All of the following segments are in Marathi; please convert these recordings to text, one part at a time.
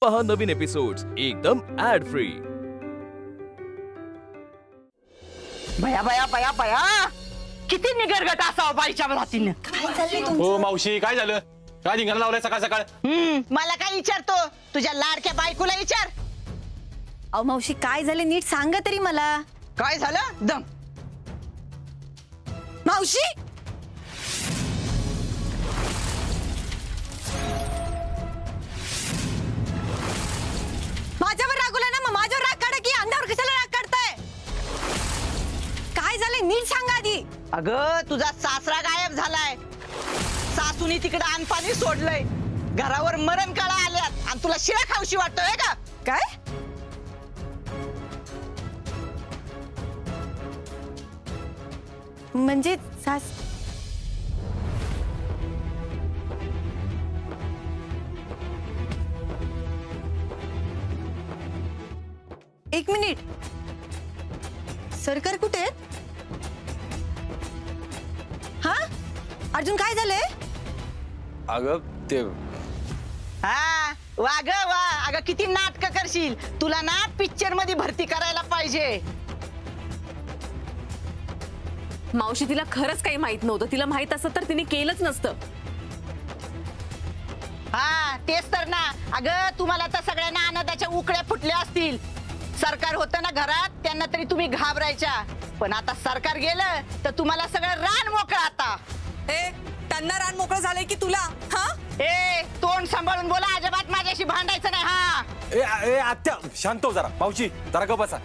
पहा नवीन एपिसोड्स एकदम ऍड फ्री। बया बया बया बया किती निगरगट असावं बाईच्या जातीनं. हो मावशी काय झालं? काय धिंगाणा लावलाय सकाळ सकाळ? मला काय विचारतो? तुझ्या लाडक्या बायकोला विचार. अहो मावशी काय झाले नीट सांगा तरी मला. काय झालं? दम मावशी माझ्यावर रागवला ना, मग माझ्यावर राग काढा की अंगावर कशाला राग काढताय? काय झालंय नीट सांगा आधी. अगं तुझा सासरा गायब झालाय. सासूनी तिकडे अनपाणी सोडलंय. घरावर मरण काळा आल्यात आणि तुला शिळा खाऊशी वाटतोय का? काय म्हणजे सास एक मिनिट सरकार कुठे आहेत? हा अर्जुन काय झालंय? अगं ते हा वा ग वा. अगं किती नाटक करशील. तुला ना पिक्चर मध्ये भरती करायला पाहिजे. मावशी तिला खरंच काही माहित नव्हतं. तिला माहित असतं तर तिने केलंच नसतं. हा तेच तर ना. अगं तुम्हाला तर सगळ्यांना आनंदाच्या उकळ्या फुटल्या असतील. सरकार होतं ना घरात त्यांना तरी तुम्ही घाबरायच्या. पण आता सरकार गेलं तर तुम्हाला सगळं रान मोकळं आता. त्यांना रान मोकळं झालंय की तुला? हा ए तोंड सांभाळून बोला. अजिबात माझ्याशी भांडायचं नाही. हा ए आत्या शांत हो जरा. मावशी जरा गप बसा.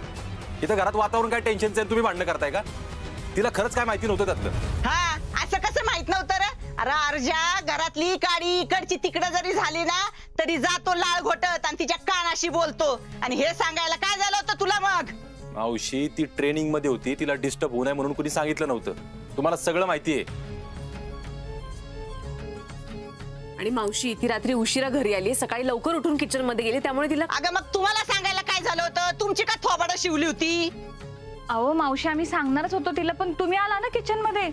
इथं घरात वातावरण काय टेन्शनचं आहे? तुम्ही भांडणं करताय का? तिला खरंच काय माहिती नव्हतं त्यातलं. हा असं कसं माहित नव्हतं रे? अरे अर्जा घरातली काडी इकडची तिकडं जरी झाली ना तरी जातो लाळ घोटत आणि तिच्या कानाशी बोलतो. आणि हे सांगायला काय झालं होतं तुला मग? मावशी ती ट्रेनिंग मध्ये होती. तिला डिस्टर्ब होऊ नये म्हणून कुणी सांगितलं नव्हतं. तुम्हाला सगळं माहितीये. आणि मावशी ती रात्री उशिरा घरी आली, सकाळी लवकर उठून किचन मध्ये गेली, त्यामुळे तिला. अगं मग तुम्हाला सांगायला काय झालं होतं? तुमची का थोबाडं शिवली होती? अहो मावशी आम्ही सांगणारच होतो तिला, पण तुम्ही आला ना किचन मध्ये.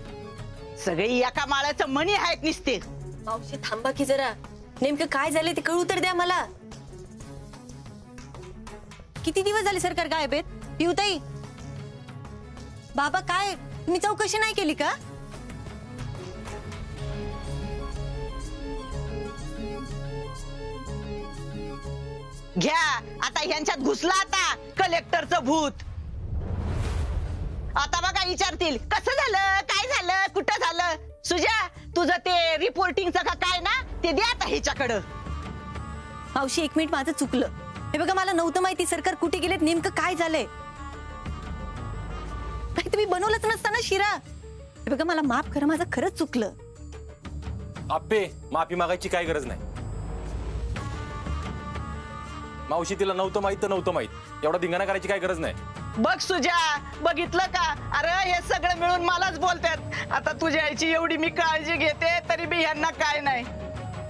सगळी एका माळाचं मणी आहेत निसते. मावशी थांबा की जरा. नेमकं काय झालंय ते कळू तर द्या मला. किती दिवस झाले सरकार गायब आहेत? पिऊताई बाबा काय तुम्ही चौकशी नाही केली का? घ्या आता ह्यांच्यात घुसला आता कलेक्टरचं भूत. आता बघा विचारतील कसं झालं, काय झालं, कुठं झालं. सुजा तुझं ते रिपोर्टिंगचं का काय ना ते द्या आता ह्याच्याकडं. मावशी एक मिनिट माझं चुकलं. हे बघा मला नव्हतं माहिती सरकार कुठे गेलेत, नेमकं काय झालंय. नाही तुम्ही बनवलंच नसतं ना शिरा. हे बघा मला माफ करा, माझं खरंच चुकलं. आप्पे माफी मागायची काय गरज नाही. मावशी तिला नव्हतं माहित तर नव्हतं माहित. एवढा धिंगाणा करायची काय गरज नाही. बघ सुजा बघितलं का? अरे हे सगळं मिळून मलाच बोलतात. आता तुझ्या आईची एवढी मी काळजी घेते तरी बी ह्यांना काय नाही.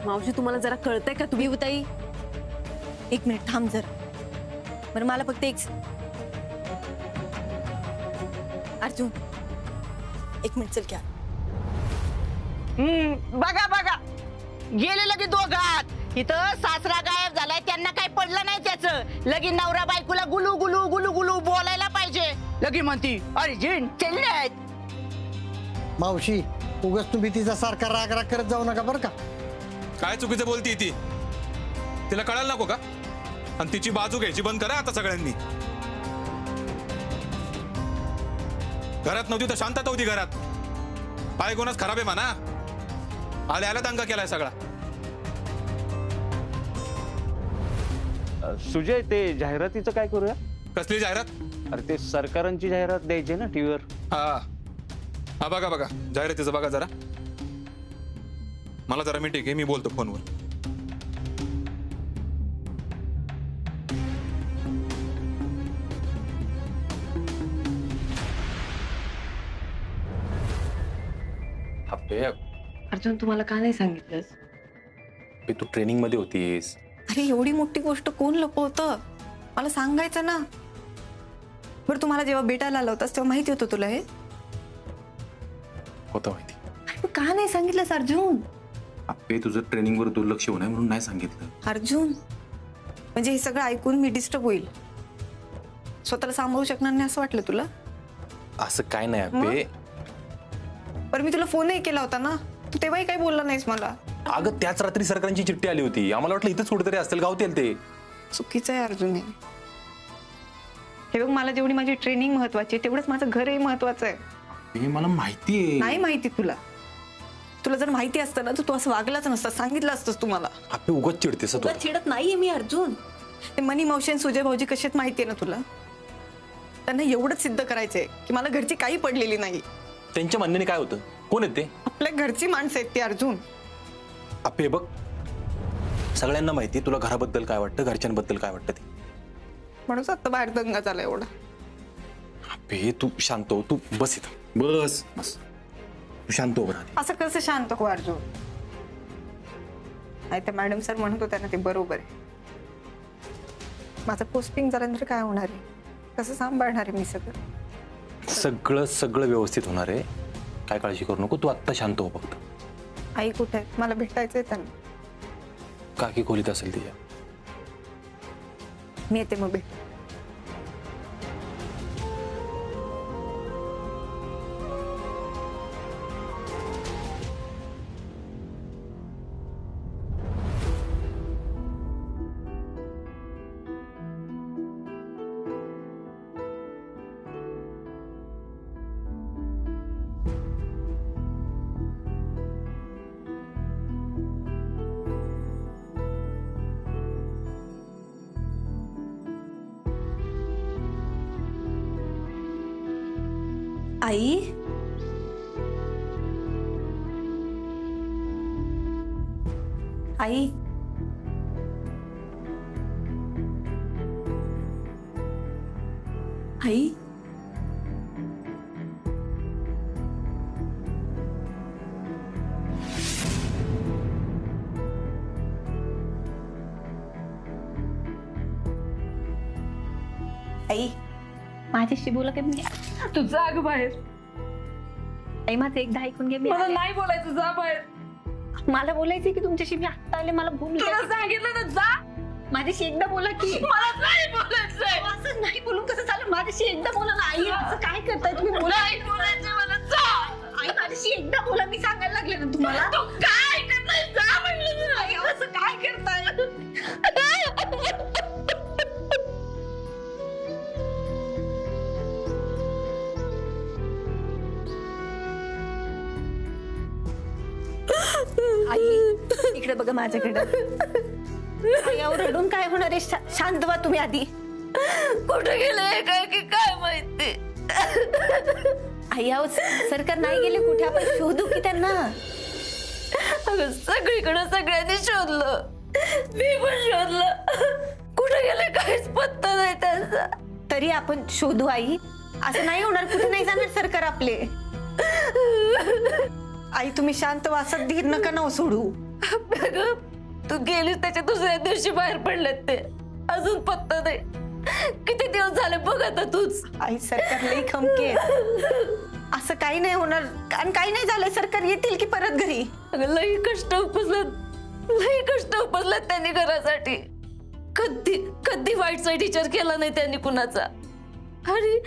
मावशी तुम्हाला जरा कळतंय का? तुम्ही पिऊताई एक मिनिट थांब जर. बरं मला फक्त एक अर्जुन एक मिनिट चल क्या. बघा बघा गेले लगे दोघात. इथं सासरा गायब झालाय त्यांना काय पडलं नाही त्याचं. लगी नवरा बायकोला गुलू गुलू गुलू गुलू बोलायला पाहिजे. लगी म्हणती अर्जुन चलले आहेत. मावशी उगाच तुम्ही तिचा सारखा राग राग करत जाऊ नका बरं का. काय चुकीचं बोलती ती? तिला कळायला नको का? आणि तिची बाजू घ्यायची बंद करा आता सगळ्यांनी. घरात नव्हती तर शांतता होती घरात. पाय गुणच खराब आहे म्हणा. आले आला दंगा केलाय सगळा. सुजय ते जाहिरातीचं काय करूया? कसली जाहिरात? अरे ते सरकारांची जाहिरात द्यायची ना टीव्हीवर. हा हा बघा बघा जाहिरातीचं बघा जरा. मला जरा मीटिंग आहे, मी बोलतो फोनवर. आप्पे अर्जुन तुम्हाला का नाही सांगितलंस? तू ट्रेनिंग मध्ये होतीस. अरे एवढी मोठी गोष्ट कोण लपवतं? मला सांगायचं ना. बरं तुम्हाला जेव्हा भेटायला आला होतास तेव्हा माहिती होतं तुला हे? होतं माहिती. का नाही सांगितलंस अर्जुन? आप्पे तुझं ट्रेनिंग वर दुर्लक्ष होऊ नये म्हणून नाही सांगितलं. अर्जुन म्हणजे हे सगळं ऐकून मी डिस्टर्ब होईल, स्वतःला सांभाळू शकणार नाही असं वाटलं तुला? असं काय नाही अप्पे. बरं मी तुला फोनही केला होता ना, तू तेव्हाही काही बोलला नाहीस मला. अगं त्याच रात्री सरकारांची चिठ्ठी आली होती, आम्हाला वाटलं इथंच कुठेतरी असतील, गावतील ते. चुकीचं आहे अर्जुन हे बघ, मला जेवढी माझी ट्रेनिंग महत्वाची आहे तेवढंच माझं घरही महत्वाचं आहे. हे मला माहिती आहे. नाही माहिती तुला? तुला जर माहिती असतं ना तर तू असं वागलाच नसतं, सांगितलं असतंस तू मला. अप्पे उगाच चिडतेस तू. तुला चिडत नाहीये मी अर्जुन. ते मनी मावशी आणि सुजय भाऊजी कशात माहितीये ना तुला? त्यांना एवढंच सिद्ध करायचंय की मला घरची काही पडलेली नाही. त्यांच्या म्हणण्याने काय होतं? कोण आहेत ते? आपल्या घरची माणसं आहेत ती अर्जुन. अप्पे बघ, सगळ्यांना माहिती तुला घराबद्दल काय वाटतं, घरच्यांबद्दल काय वाटतं ते. म्हणूनच आता बाहेर दंगा झाला एवढा. अप्पे तू शांत हो, तू बस इथं, बस बस, तू शांत हो बरं. असं कसं शांत हो अर्जुन? नाही तर मॅडम सर म्हणत होत्या ना ते बरोबर आहे. माझं पोस्टिंग झाल्यानंतर काय होणार आहे, कसं सांभाळणार आहे मी सगळं? सगळं सगळं व्यवस्थित होणार आहे, काय काळजी करू नको. तू आत्ता शांत हो फक्त. आई कुठे आहे? मला भेटायचंय त्यांना. काकी खोलीत असेल तिच्या. मी येते मग भेट. आई आई आई आई माझ्याशी बोला की मी. तू जाग बाहेर. आई माझं एकदा ऐकून घे. मला नाही बोलायचं, जा बाहेर. मला बोलायचंय की तुमच्याशी मी आत्ता आले, मला भूमी. तुला सांगितलं ना जा. माझ्याशी एकदा बोला की. मला नाही बोलायचंय. असं नाही बोलून कसं चालेल? माझ्याशी एकदा बोला ना आई. असं काय करताय तुम्ही? बोला. नाही बोलायचं मला, जा. आई माझ्याशी एकदा बोला, मी सांगायला लागले ना तुम्हाला. तू काय करताय? जा म्हणलं तुला. आई असं काय करताय? आई इकडे बघा माझ्याकडे. आई अहो, रडून काय होणार आहे? शांत व्हा तुम्ही आधी. कुठे गेले काय की काय माहिती. आई अहो, सरकार नाही गेले कुठे, आपण शोधू की त्यांना. अगं सगळीकडे सगळ्यांनी शोधलं, मी पण शोधलं, कुठे गेले काहीच पत्ता नाही त्यांचा. तरी आपण शोधू आई. असं नाही होणार, कुठे नाही जाणार सरकार आपले. आई तुम्ही शांत व्हा, असं धीर नका ना सोडू. अगं तू गेलीस त्याच्या दुसऱ्या दिवशी बाहेर पडलेत ते, अजून पत्ता नाही. किती दिवस झाले बघ आता तूच. आई सरकार लई खमके. असं काही नाही होणार, कारण काही नाही झालंय. सरकार येतील की परत घरी. अगं लई कष्ट उपसलेत त्यांनी घरासाठी. कधी वाईट विचार केला नाही त्यांनी कुणाचा. आणि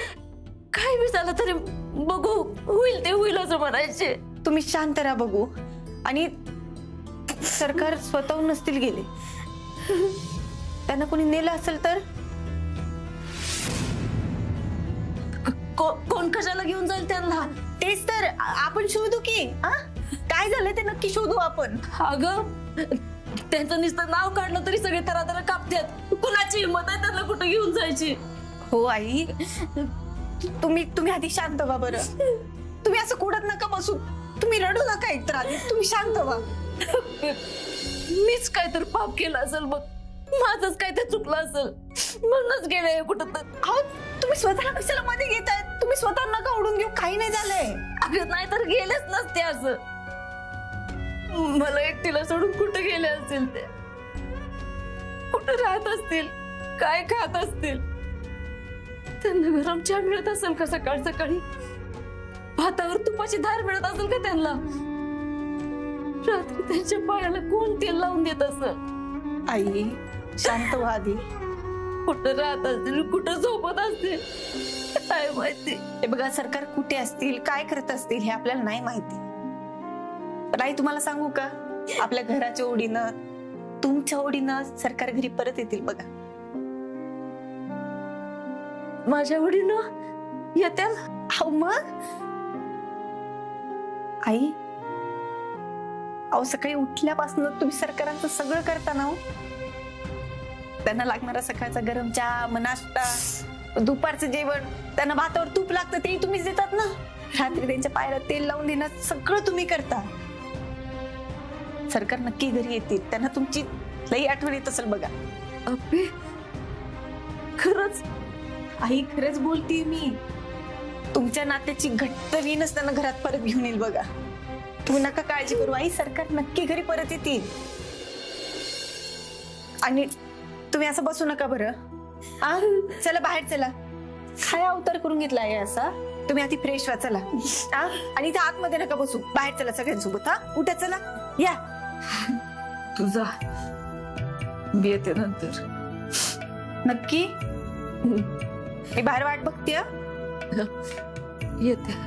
काय बी झालं तरी बघू, होईल ते होईल असं म्हणायचे. तुम्ही शांत राहा, बघू. आणि सरकार स्वतःहून नसतील गेले, त्यांना कोणी नेलं असेल तर. कोण कशाला घेऊन जाईल त्यांना? तेच तर आपण शोधू की. काय झालं ते नक्की शोधू आपण. अगं त्यांचं नुसतं नाव काढलं तरी सगळे तरातरा कापतात. कुणाची हिंमत आहे त्यांना कुठं घेऊन जायची? हो आई, तुम्ही आधी शांत व्हा बरं. तुम्ही असं कुडत नका बसू. तुम्ही रडू नका एकतर आधी. तुम्ही शांत व्हा. मीच काय तर पाप केलं असेल बघ, माझंच काय तर चुकलं असेल, म्हणूनच गेले कुठं तर. अहो तुम्ही स्वतःला कशाला मध्ये घेताय? तुम्ही स्वतः नका ओढून घेऊ, काही नाही झालंय. अगं नाही तर गेलेच नसते असं. मला एकटीला सोडून कुठं गेले असतील ते, कुठं राहत असतील, काय खात असतील. त्यांना गरम चहा मिळत असेल का सकाळ सकाळी? भातावर तुपाची धार मिळत असेल का त्यांना? रात्री त्यांच्या पायाला कोण तेल लावून देत असेल? आई शांत व्हा आधी. कुठं राहत असतील, कुठं झोपत असतील, काय माहिती. हे बघा, सरकार कुठे असतील, काय करत असतील हे आपल्याला नाही माहिती. पण आई तुम्हाला सांगू का, आपल्या घराच्या ओढीनं, तुमच्या ओढीनं सरकार घरी परत येतील बघा. माझ्या वडीनं येत्या. अहो मग आई, अहो सकाळी उठल्यापासून तुम्ही सरकारांचं सगळं करता ना हो. त्यांना लागणारा सकाळचा गरम चहा, नाश्ता, दुपारचं जेवण, त्यांना भातावर तूप लागतं तेही तुम्हीच देतात ना. रात्री त्यांच्या पायाला तेल लावून देणं सगळं तुम्ही करता. सरकार नक्की घरी येतील, त्यांना तुमची लई आठवण येत असेल बघा. अबे, खरंच आई खरंच बोलतीये मी. तुमच्या नात्याची घट्ट वीणच त्यांना घरात परत घेऊन येईल बघा. तू नका काळजी करू आई, सरकार नक्की घरी परत येतील. आणि तुम्ही असं बसू नका बरं. चला बाहेर चला. काय अवतार करून घेतला आहे असा. तुम्ही आधी फ्रेश व्हा चला. आणि इथे आतमध्ये नका बसू, बाहेर चला सगळ्यांसोबत. उठा चला, या. तुझा मी येते नंतर. नक्की मी बाहेर वाट बघते. येते.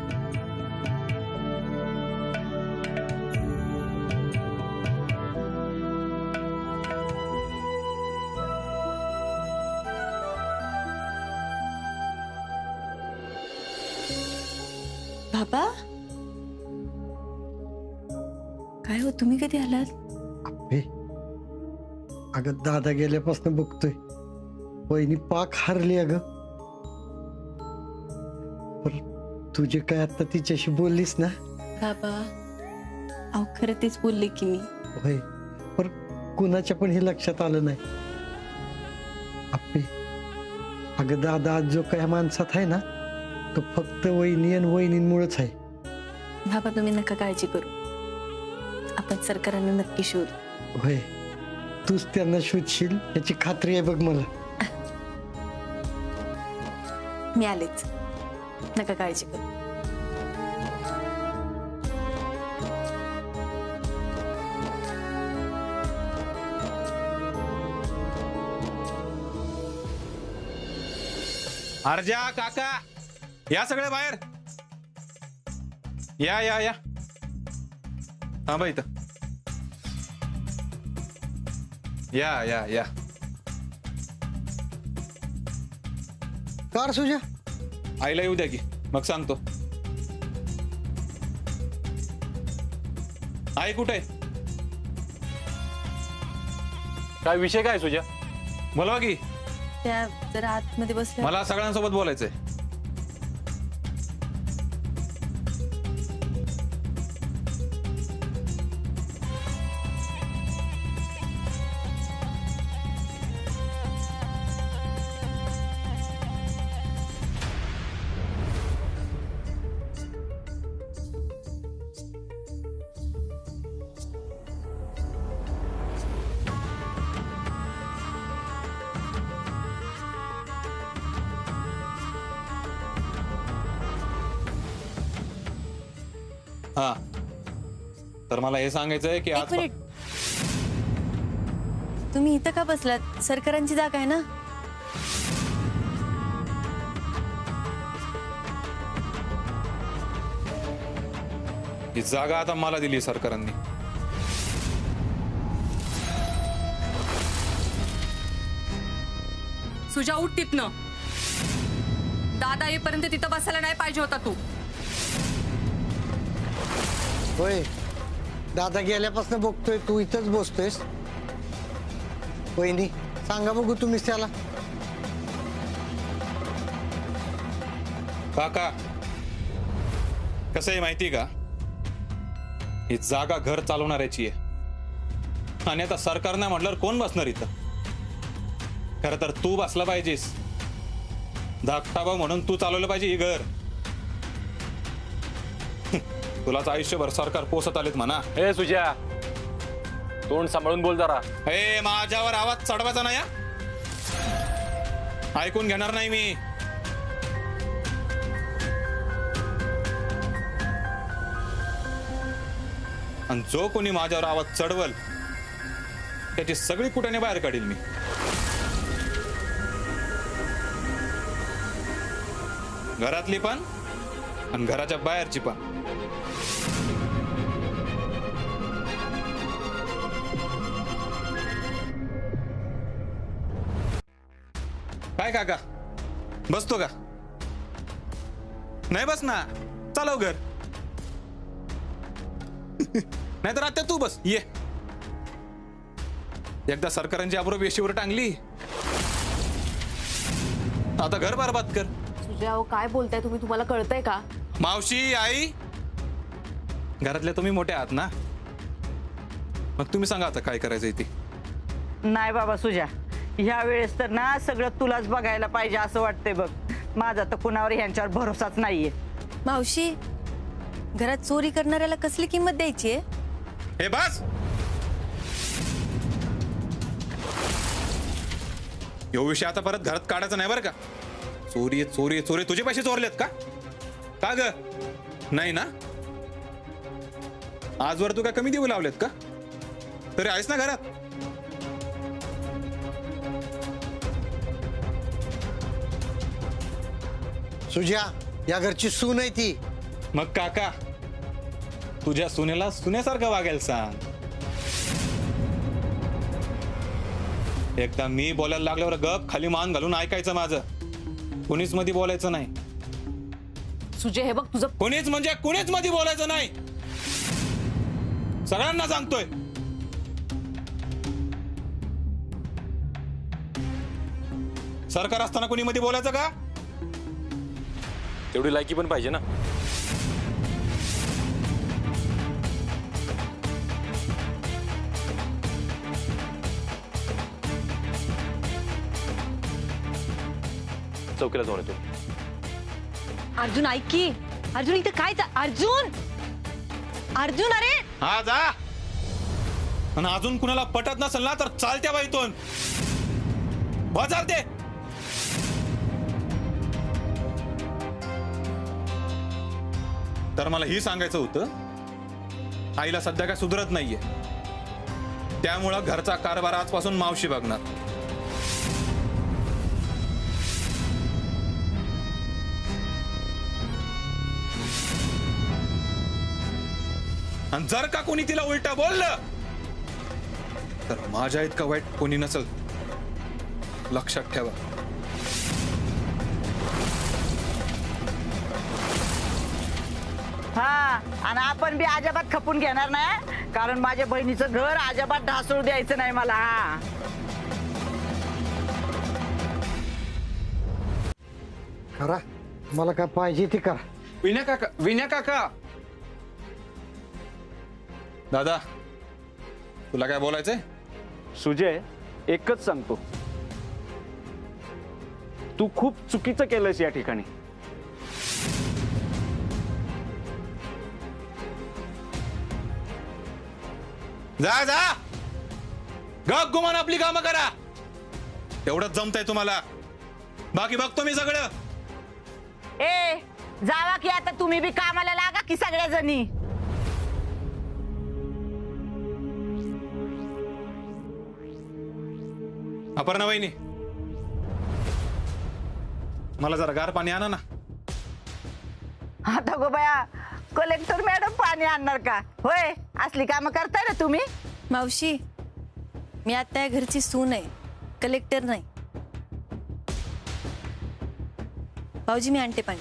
बाबा, काय हो तुम्ही कधी आलात? अबे, अगं दादा गेल्यापासून बघतोय वहिनी पाक हारली. अगं पर तुझे काय आता तिच्याशी बोललीस ना? बाबा, अहो खरं तेच बोलले की मी. होय, पर कुणाच्या पण हे लक्षात आलं नाही. अप्पे, अगं दादा आज जो काय माणसात आहे ना, तो फक्त वहिनी आणि वहिनींमुळेच आहे. बाबा तुम्ही नका काळजी करू, आपण सरकारांना नक्की शोध. होय, तूच त्यांना शोधशील याची खात्री आहे बघ मला. मी आलेच, नका काळजी करू. अर्जा काका, या सगळे बाहेर. या या या. हा बाई इथं या या या. कार सुजा, आईला येऊ द्या की मग सांगतो. आई कुठे? काय विषय काय सुजा? बोलवा की. त्या जरा आतमध्ये बसल्या. मला सगळ्यांसोबत बोलायचंय. हा, तर मला हे सांगायचंय की एक आज मिनिट, तुम्ही इथं का बसलात? सरकारांची जागा आहे ना. ही जागा आता मला दिली सरकारांनी. सुजा, उठ तिथनं. दादा येईपर्यंत तिथं बसायला नाही पाहिजे होता तू. होय, दादा गेल्यापासून बघतोय तू इथंच बसतोयस. वहिनी सांगा बघू तुम्हीच त्याला. काका, कसं आहे माहिती का, ही जागा घर चालवणाऱ्याची आहे. आणि आता सरकार नाही म्हटल्यावर कोण बसणार इथं? खरं तर तू बसला पाहिजेस. धाकटा भाऊ म्हणून तू चालवलं पाहिजे ही घर. तुलाच आयुष्यभर सरकार पोसत आलेत म्हणा. हे सुजा, तोंड सांभाळून बोल जरा. हे माझ्यावर आवाज चढवायचा नाही हा? ऐकून घेणार नाही मी. आणि जो कोणी माझ्यावर आवाज चढवल त्याची सगळी कुटाने बाहेर काढील मी. घरातली पण आणि घराच्या बाहेरची पण. काय काका बसतो का? नाही बस ना, चालव घर. नाहीतर आता तू बस, ये. एकदा सरकारांची आबरू वेशीवर टांगली, आता घर बरबाद कर. सुजय अहो काय बोलताय तुम्ही, तुम्हाला कळतंय का? मावशी, आई, घरातल्या तुम्ही मोठे आहात ना, मग तुम्ही सांगा आता काय करायचंय ते. नाही बाबा सुजा, ह्या वेळेस तर ना सगळं तुलाच बघायला पाहिजे असं वाटतंय बघ. माझा तर कुणावर ह्यांच्यावर भरोसाच नाहीये. मावशी, घरात चोरी करणाऱ्याला कसली किंमत द्यायची आहे? हे बस, यो विषय आता परत घरात काढायचा नाही बरं का. चोरी चोरी चोरी, तुझे पैसे चोरलेत का? का ग? नाही ना? आजवर तू काय कमी देऊ लावलेत का? तरी आहेस ना घरात. सुजा, या घरची सून आहे ती. मग काका, तुझ्या सुनेला सुनेसारखं वागायला सांग. एकदा मी बोलायला लागल्यावर गप खाली मान घालून ऐकायचं माझं. कुणीच मध्ये बोलायचं नाही. सुजय हे बघ तुझं. कुणीच म्हणजे कुणीच मध्ये बोलायचं नाही, सगळ्यांना सांगतोय. सरकार असताना कुणी मध्ये बोलायचं का? तेवढी लायकी पण पाहिजे ना. चौकीला जाऊन येतो. अर्जुन ऐक की, अर्जुन इथं काय अर्जुन, अर्जुन अरे. हा जा. आणि अजून कुणाला पटत नसेल ना तर चालत्या बाईतून बाजार दे. तर मला ही सांगायचं होतं, आईला सध्या काय सुधरत नाहीये, त्यामुळं घरचा कारभार आजपासून मावशी बघणार. आणि जर का कोणी तिला उलटा बोललं तर माझ्या इतका वाईट कोणी नसेल, लक्षात ठेवा. हा, आणि आपण बी अजिबात खपून घेणार नाही, कारण माझ्या बहिणीचं घर अजिबात ढासळू द्यायचं नाही मला. हा, करा, मला काय पाहिजे ते करा. विनय काका. दादा, तुला काय बोलायचंय? सुजय, एकच सांगतो, तू खूप चुकीचं केलंस या ठिकाणी. जा जा, गप गुमान आपली कामं करा. एवढंच जमतंय तुम्हाला, बाकी बघतो मी सगळं. ए जावा की आता तुम्ही बी कामाला लागा की सगळ्या जणी. अपर्णा वहिनी, मला जरा गार पाणी आणा ना. आता गो बया, कलेक्टर मॅडम पाणी आणणार का? होय, असली कामं करताय ना तुम्ही. मावशी, मी आता या घरची सून आहे, कलेक्टर नाही. भाऊजी, मी आणते पाणी.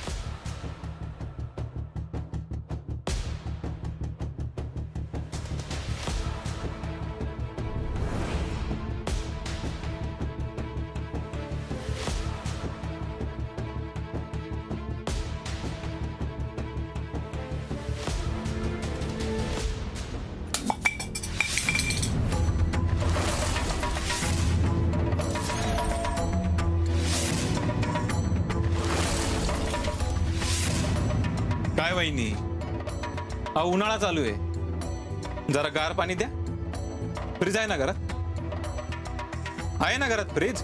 काय वहिनी, उन्हाळा चालू आहे, जरा गार पाणी द्या. फ्रीज आहे ना घरात? आहे ना घरात फ्रीज?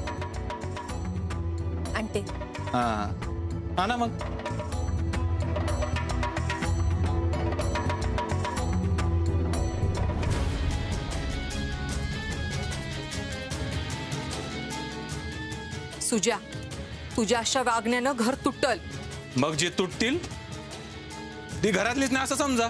आणते. हा, आणा मग. सुजा, तुझ्या अशा वागण्यानं घर तुटल. मग जी तुटतील ती घरातलीच नाही असं समजा.